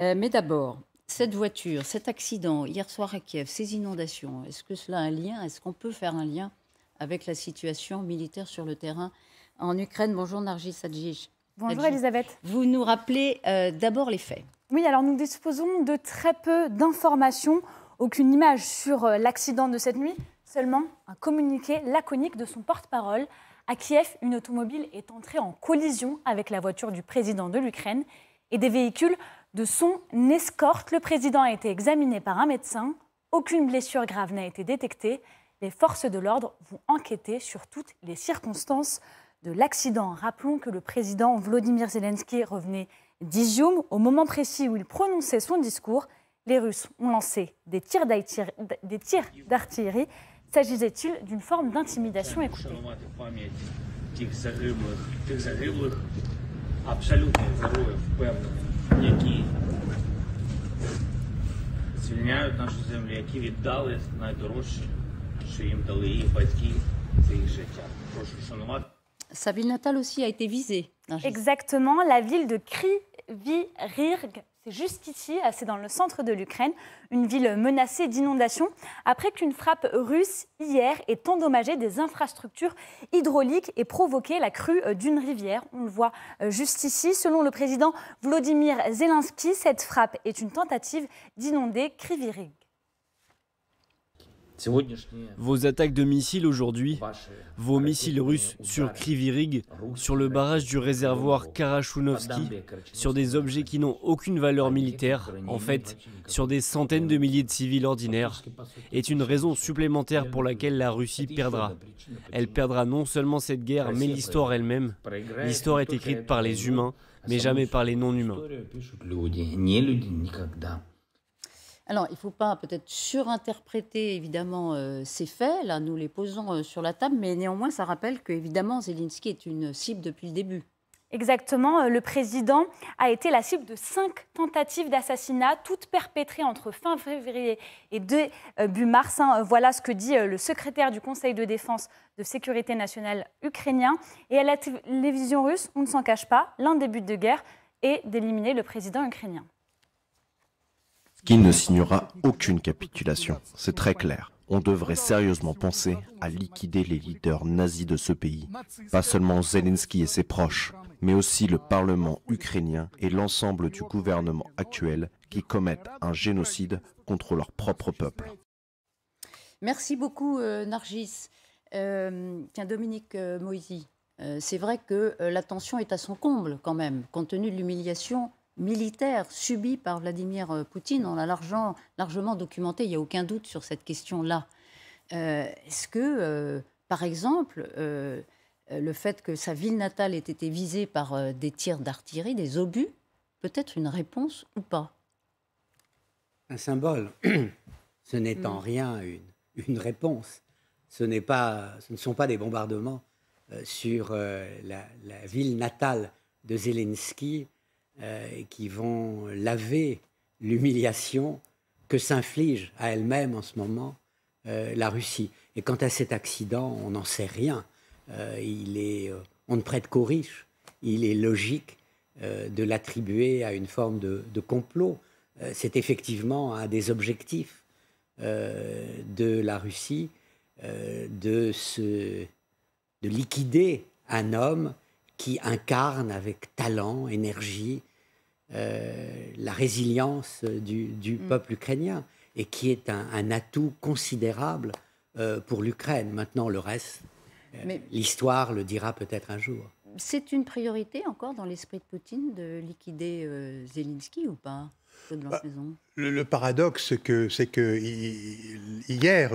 Mais d'abord, cette voiture, cet accident hier soir à Kiev, ces inondations, est-ce que cela a un lien? Est-ce qu'on peut faire un lien avec la situation militaire sur le terrain en Ukraine? Bonjour Nargis Adjich. Bonjour Elisabeth. Vous nous rappelez d'abord les faits. Oui, alors nous disposons de très peu d'informations, aucune image sur l'accident de cette nuit, seulement un communiqué laconique de son porte-parole. À Kiev, une automobile est entrée en collision avec la voiture du président de l'Ukraine et des véhicules de son escorte. Le président a été examiné par un médecin. Aucune blessure grave n'a été détectée. Les forces de l'ordre vont enquêter sur toutes les circonstances de l'accident. Rappelons que le président Volodymyr Zelensky revenait d'Izium. Au moment précis où il prononçait son discours, les Russes ont lancé des tirs d'artillerie. S'agissait-il d'une forme d'intimidation? Écoutez. Звільняють нашу землю, які віддали найдорожче, що їм дали їх батьки, це їх життя. Прошу шанувати. Sa ville natale aussi a été visée. Exactement, la ville de Kryvyi-Rih, c'est juste ici, c'est dans le centre de l'Ukraine, une ville menacée d'inondations, après qu'une frappe russe hier ait endommagé des infrastructures hydrauliques et provoqué la crue d'une rivière. On le voit juste ici. Selon le président Volodymyr Zelensky, cette frappe est une tentative d'inonder Kryvyi-Rih. Vos attaques de missiles aujourd'hui, vos missiles russes sur Kryvyi-Rih, sur le barrage du réservoir Karachounovski, sur des objets qui n'ont aucune valeur militaire, en fait, sur des centaines de milliers de civils ordinaires, est une raison supplémentaire pour laquelle la Russie perdra. Elle perdra non seulement cette guerre, mais l'histoire elle-même. L'histoire est écrite par les humains, mais jamais par les non-humains. Alors, il ne faut pas peut-être surinterpréter évidemment ces faits, là nous les posons sur la table, mais néanmoins ça rappelle qu'évidemment Zelensky est une cible depuis le début. Exactement, le président a été la cible de 5 tentatives d'assassinat, toutes perpétrées entre fin février et début mars. Voilà ce que dit le secrétaire du Conseil de défense de sécurité nationale ukrainien. Et à la télévision russe, on ne s'en cache pas, l'un des buts de guerre est d'éliminer le président ukrainien. Qui ne signera aucune capitulation, c'est très clair. On devrait sérieusement penser à liquider les leaders nazis de ce pays. Pas seulement Zelensky et ses proches, mais aussi le Parlement ukrainien et l'ensemble du gouvernement actuel qui commettent un génocide contre leur propre peuple. Merci beaucoup Nargis. Tiens, Dominique Moisy, c'est vrai que la tension est à son comble quand même, compte tenu de l'humiliation militaire subie par Vladimir Poutine. On l'a largement documenté, il n'y a aucun doute sur cette question-là. Est-ce que, par exemple, le fait que sa ville natale ait été visée par des tirs d'artillerie, des obus, peut être une réponse ou pas? Un symbole. Ce n'est en rien une réponse. Ce ne sont pas des bombardements sur la ville natale de Zelensky qui vont laver l'humiliation que s'inflige à elle-même en ce moment la Russie. Et quant à cet accident, on n'en sait rien. On ne prête qu'aux riches. Il est logique de l'attribuer à une forme de complot. C'est effectivement un des objectifs de la Russie de liquider un homme qui incarne avec talent, énergie, la résilience du peuple ukrainien et qui est un atout considérable pour l'Ukraine. Maintenant, le reste, l'histoire le dira peut-être un jour. C'est une priorité encore dans l'esprit de Poutine de liquider Zelensky ou pas, Claude Blanche-Maison? Le paradoxe, c'est que hier,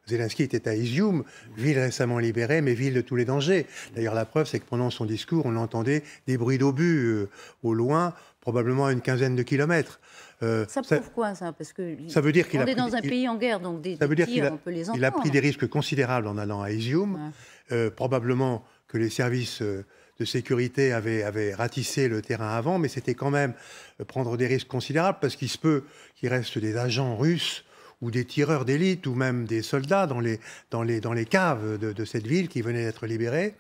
Zelensky était à Izium, ville récemment libérée, mais ville de tous les dangers. D'ailleurs, la preuve, c'est que pendant son discours, on entendait des bruits d'obus au loin, probablement à une quinzaine de kilomètres. Ça prouve quoi, ça? Parce que ça veut dire qu'il est dans un pays en guerre, donc des tirs, on peut les entendre. Il a pris des risques considérables en allant à Izium. Ouais. Probablement que les services de sécurité avaient ratissé le terrain avant, mais c'était quand même prendre des risques considérables, parce qu'il se peut qu'il reste des agents russes ou des tireurs d'élite ou même des soldats dans les caves de cette ville qui venait d'être libérée.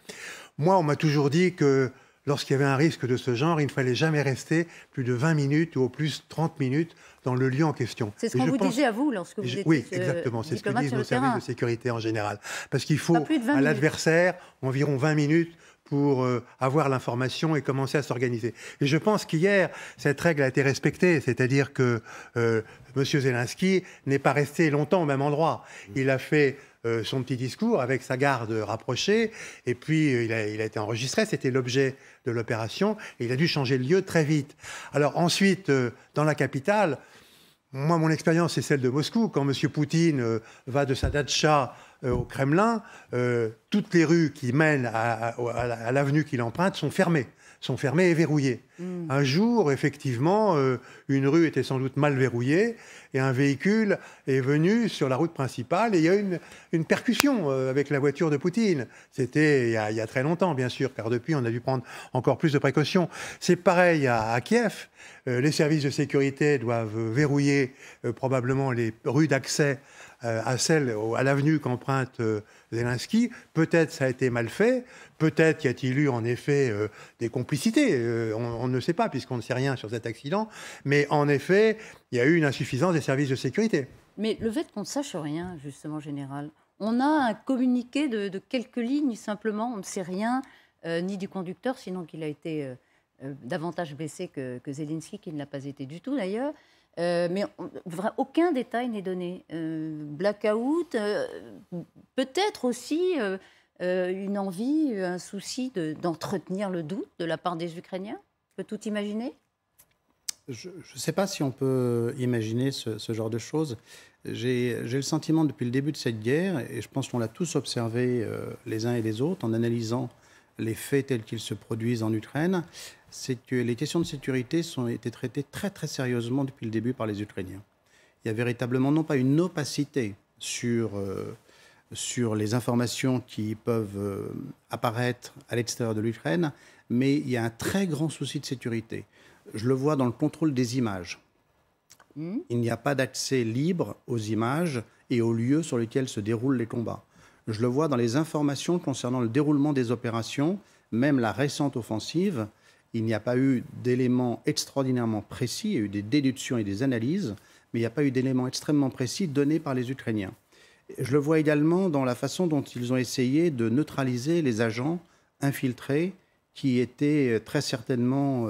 Moi, on m'a toujours dit que lorsqu'il y avait un risque de ce genre, il ne fallait jamais rester plus de 20 minutes ou au plus 30 minutes dans le lieu en question. C'est ce qu'on vous disait à vous lorsque vous étiez oui, exactement. C'est ce que disent nos services de sécurité en général. Parce qu'il faut à l'adversaire environ 20 minutes pour avoir l'information et commencer à s'organiser. Et je pense qu'hier, cette règle a été respectée, c'est-à-dire que M. Zelensky n'est pas resté longtemps au même endroit. Il a fait son petit discours avec sa garde rapprochée, et puis il a été enregistré, c'était l'objet de l'opération, et il a dû changer de lieu très vite. Alors ensuite, dans la capitale, moi, mon expérience, c'est celle de Moscou. Quand M. Poutine va de sa datcha au Kremlin, toutes les rues qui mènent à l'avenue qu'il emprunte sont fermées et verrouillées. Un jour, effectivement, une rue était sans doute mal verrouillée et un véhicule est venu sur la route principale et il y a eu une percussion avec la voiture de Poutine. C'était il y a très longtemps, bien sûr, car depuis, on a dû prendre encore plus de précautions. C'est pareil à Kiev. Les services de sécurité doivent verrouiller probablement les rues d'accès à l'avenue qu'emprunte Zelensky. Peut-être ça a été mal fait, peut-être y a-t-il eu en effet des complicités, on ne sait pas puisqu'on ne sait rien sur cet accident, mais en effet, il y a eu une insuffisance des services de sécurité. Mais le fait qu'on ne sache rien, justement, général, on a un communiqué de quelques lignes simplement, on ne sait rien, ni du conducteur, sinon qu'il a été davantage blessé que Zelensky, qui ne l'a pas été du tout d'ailleurs. Mais aucun détail n'est donné. Blackout, peut-être aussi une envie, un souci d'entretenir le doute de la part des Ukrainiens. On peut tout imaginer ? Je ne sais pas si on peut imaginer ce genre de choses. J'ai le sentiment depuis le début de cette guerre, et je pense qu'on l'a tous observé les uns et les autres, en analysant les faits tels qu'ils se produisent en Ukraine, c'est que les questions de sécurité ont été traitées très très sérieusement depuis le début par les Ukrainiens. Il y a véritablement non pas une opacité sur les informations qui peuvent apparaître à l'extérieur de l'Ukraine, mais il y a un très grand souci de sécurité. Je le vois dans le contrôle des images. Il n'y a pas d'accès libre aux images et aux lieux sur lesquels se déroulent les combats. Je le vois dans les informations concernant le déroulement des opérations, même la récente offensive. Il n'y a pas eu d'éléments extraordinairement précis, il y a eu des déductions et des analyses, mais il n'y a pas eu d'éléments extrêmement précis donnés par les Ukrainiens. Je le vois également dans la façon dont ils ont essayé de neutraliser les agents infiltrés qui étaient très certainement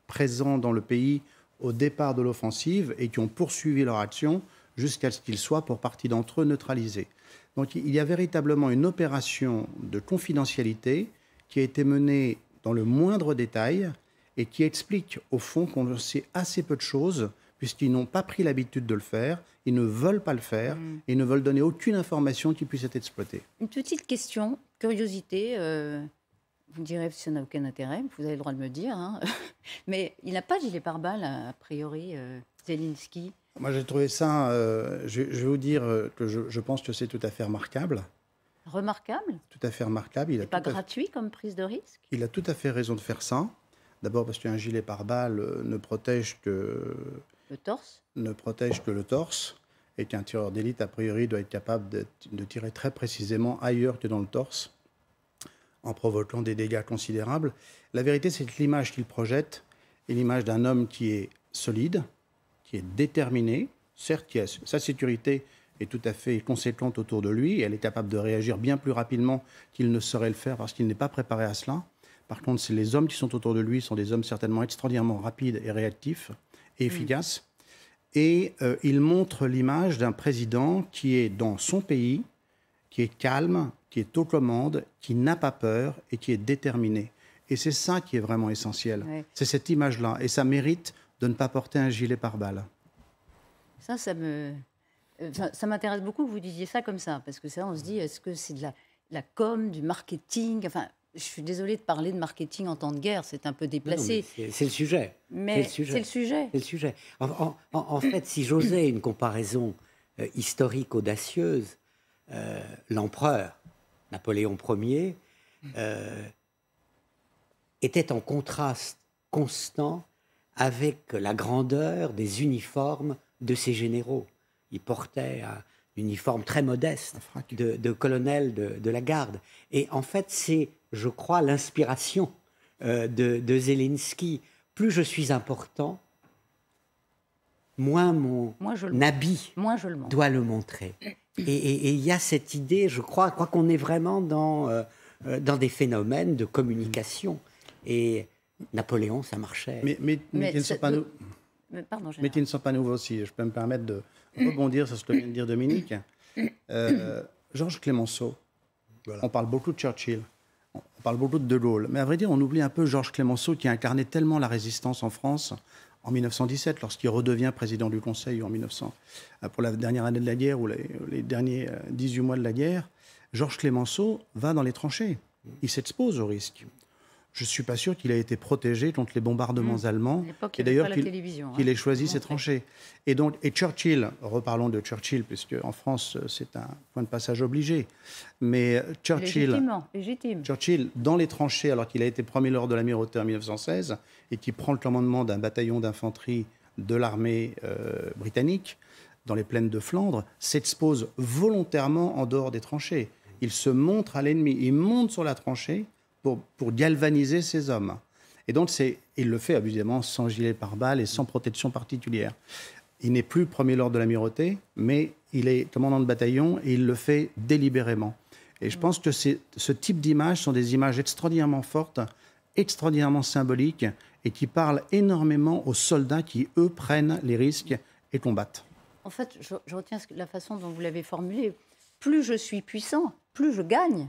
présents dans le pays au départ de l'offensive et qui ont poursuivi leur action jusqu'à ce qu'ils soient, pour partie d'entre eux, neutralisés. Donc il y a véritablement une opération de confidentialité qui a été menée dans le moindre détail et qui explique au fond qu'on sait assez peu de choses puisqu'ils n'ont pas pris l'habitude de le faire, ils ne veulent pas le faire et ne veulent donner aucune information qui puisse être exploitée. Une petite question, curiosité, vous me direz si ça n'a aucun intérêt, vous avez le droit de me le dire, hein. Mais il n'a pas de gilet pare-balles, a priori, Zelensky. Moi, j'ai trouvé ça, je vais vous dire que je pense que c'est tout à fait remarquable. Remarquable ? Tout à fait remarquable. C'est pas gratuit comme prise de risque ? Il a tout à fait raison de faire ça. D'abord parce qu'un gilet pare-balles ne protège que... Le torse ? Ne protège que le torse. Et qu'un tireur d'élite, a priori, doit être capable de tirer très précisément ailleurs que dans le torse, en provoquant des dégâts considérables. La vérité, c'est que l'image qu'il projette est l'image d'un homme qui est solide, qui est déterminé, certes, qui a sa sécurité est tout à fait conséquente autour de lui, et elle est capable de réagir bien plus rapidement qu'il ne saurait le faire parce qu'il n'est pas préparé à cela. Par contre, les hommes qui sont autour de lui sont des hommes certainement extraordinairement rapides et réactifs et efficaces. Et il montre l'image d'un président qui est dans son pays, qui est calme, qui est aux commandes, qui n'a pas peur et qui est déterminé. Et c'est ça qui est vraiment essentiel. Ouais. C'est cette image-là. Et ça mérite de ne pas porter un gilet pare-balles. Ça m'intéresse beaucoup que vous disiez ça comme ça, parce que ça, on se dit, est-ce que c'est de la com, du marketing ? Enfin, je suis désolée de parler de marketing en temps de guerre, c'est un peu déplacé. C'est le sujet. Mais c'est le sujet. C'est le sujet. En fait, si j'osais une comparaison historique audacieuse, l'empereur Napoléon Ier était en contraste constant avec la grandeur des uniformes de ses généraux. Il portait un uniforme très modeste de colonel de la garde. Et en fait, c'est, je crois, l'inspiration de Zelensky. Plus je suis important, moins mon habit doit le montrer. Et il y a cette idée, je crois qu'on est vraiment dans des phénomènes de communication. Et Napoléon, ça marchait. Mais qui ne sont pas nouveaux aussi. Je peux me permettre de rebondir sur ce que vient de dire Dominique. Georges Clemenceau, on parle beaucoup de Churchill, on parle beaucoup de De Gaulle, mais à vrai dire, on oublie un peu Georges Clemenceau qui incarnait tellement la résistance en France en 1917, lorsqu'il redevient président du Conseil, ou en 1900, pour la dernière année de la guerre, ou les derniers 18 mois de la guerre. Georges Clemenceau va dans les tranchées. Il s'expose au risque. Je ne suis pas sûr qu'il ait été protégé contre les bombardements allemands. Et d'ailleurs, qu'il ait choisi ses tranchées. Et Churchill, reparlons de Churchill, puisque en France, c'est un point de passage obligé. Mais Churchill, dans les tranchées, alors qu'il a été premier lord de l'amirauté en 1916, et qui prend le commandement d'un bataillon d'infanterie de l'armée britannique, dans les plaines de Flandre, s'expose volontairement en dehors des tranchées. Il se montre à l'ennemi, il monte sur la tranchée, pour galvaniser ses hommes. Et donc, il le fait évidemment sans gilet pare-balles et sans protection particulière. Il n'est plus premier lord de l'amirauté, mais il est commandant de bataillon et il le fait délibérément. Et je pense que ce type d'images sont des images extraordinairement fortes, extraordinairement symboliques et qui parlent énormément aux soldats qui, eux, prennent les risques et combattent. En fait, je retiens la façon dont vous l'avez formulé. Plus je suis puissant, plus je gagne,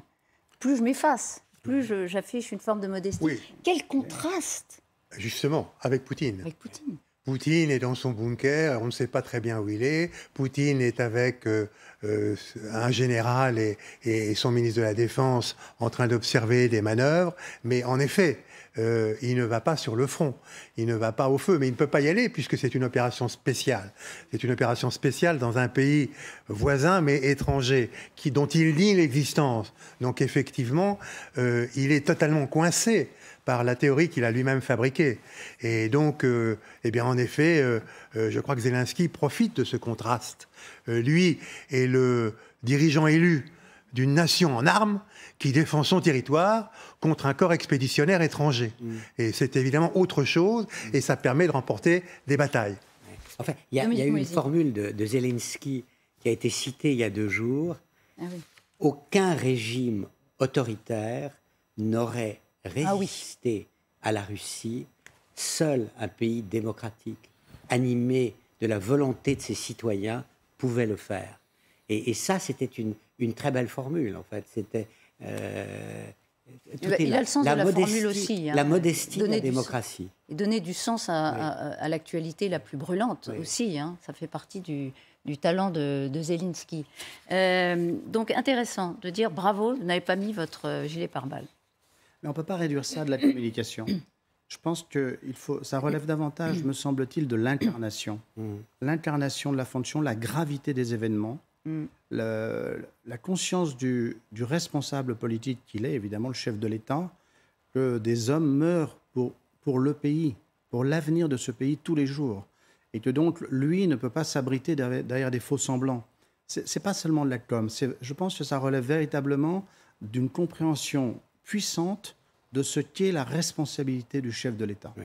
plus je m'efface. Plus j'affiche une forme de modestie. Oui. Quel contraste! Justement, avec Poutine. Avec Poutine. Poutine est dans son bunker, on ne sait pas très bien où il est. Poutine est avec un général et son ministre de la Défense en train d'observer des manœuvres. Mais en effet, il ne va pas sur le front, il ne va pas au feu, mais il ne peut pas y aller puisque c'est une opération spéciale. C'est une opération spéciale dans un pays voisin mais étranger, dont il nie l'existence. Donc effectivement, il est totalement coincé par la théorie qu'il a lui-même fabriquée. Et donc, eh bien, en effet, je crois que Zelensky profite de ce contraste. Lui est le dirigeant élu d'une nation en armes qui défend son territoire contre un corps expéditionnaire étranger. Et c'est évidemment autre chose, et ça permet de remporter des batailles. Enfin, il y a eu une formule de Zelensky qui a été citée il y a 2 jours. Ah oui. Aucun régime autoritaire n'aurait résisté à la Russie. Seul un pays démocratique, animé de la volonté de ses citoyens, pouvait le faire. Et ça, c'était une très belle formule, en fait. C'était... il a le sens de la formule aussi. La modestie de la démocratie. Et donner du sens à l'actualité la plus brûlante aussi. Hein. Ça fait partie du talent de Zelensky. Donc, intéressant de dire bravo, vous n'avez pas mis votre gilet pare-balles. Mais on ne peut pas réduire ça de la communication. Je pense que ça relève davantage, me semble-t-il, de l'incarnation. L'incarnation de la fonction, la gravité des événements, la conscience du responsable politique qu'il est, évidemment le chef de l'État, que des hommes meurent pour le pays, pour l'avenir de ce pays tous les jours. Et que donc, lui ne peut pas s'abriter derrière des faux semblants. Ce n'est pas seulement de la com. Je pense que ça relève véritablement d'une compréhension puissante de ce qu'est la responsabilité du chef de l'État.